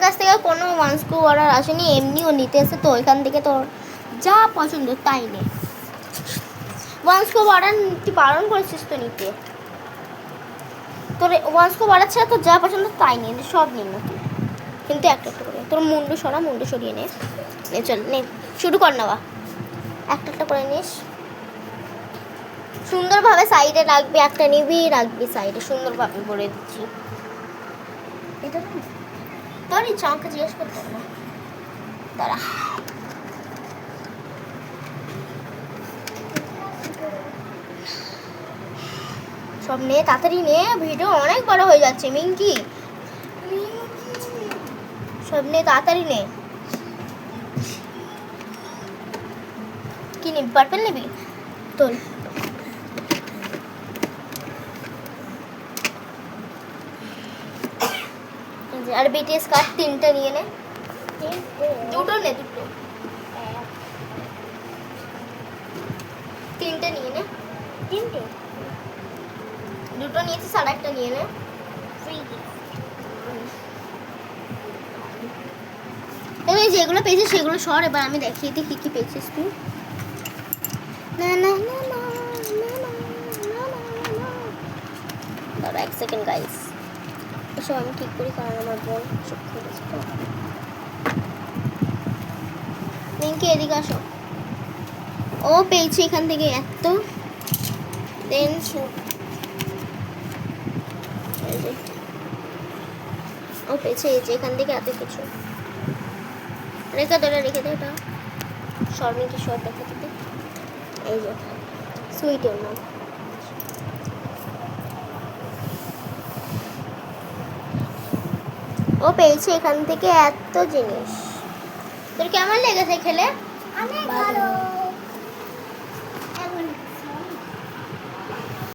কাছ থেকে কোনো ওয়ান্সকো অর্ডার আসেনি, এমনিও নিতে এসে তো ওইখান থেকে তোর যা পছন্দ তাই নে। ওয়ান্সকো অর্ডার তুই বারণ করেছিস তো নিতে, তোর ওয়ান্সকো অর্ডার ছাড়া তোর যা পছন্দ তাই নে, সব নিন না তুই, কিন্তু একটা একটা করে। তোর মুন্ডু সরিয়ে নে, চল নে শুরু কর নেওয়া, একটা একটা করে নিস। সুন্দরভাবে সাইডে রাখবি, একটা নিবি রাখবি সাইডে, সুন্দরভাবে বলে দিচ্ছি। এটা না তোর ইচ্ছা, আমাকে জিজ্ঞেস করতে হবে না, দাঁড়া। সব নে তাড়াতাড়ি নে, ভিডিও অনেক বড় হয়ে যাচ্ছে মিঙ্কি। সব নে তাড়াতাড়ি নে। কি নিবি, পার্পেল নিবি? তোর আর বিটিএস কার্ড 3টা নিয়ে নে, দুটো নে, দুটো 3টে নিয়ে নে, 3টে, দুটো নিয়েছিস আর একটা নিয়ে নে। এবার যেগুলো পেয়েছিস সেগুলো সর, এবার আমি দেখিয়ে দিই কি কি পেয়েছিস তুই। না না না না দাঁড়া 1 সেকেন্ড গাইস, এসব আমি ঠিক করি কারণ আমার বোন সব খেলেছে তো। মিঙ্কি এদিকে আসো। ও পেয়েছি এখান থেকে এত, দেন ও পেয়েছে এই যে এখান থেকে এত কিছু। রেখে দে এটা, শর্মিকে শর্ট দেখে দিতে। এই যে সুইটের নাম, ও পেয়েছে এখান থেকে এত জিনিস। তোর কেমন লেগেছে খেলে? অনেক ভালো।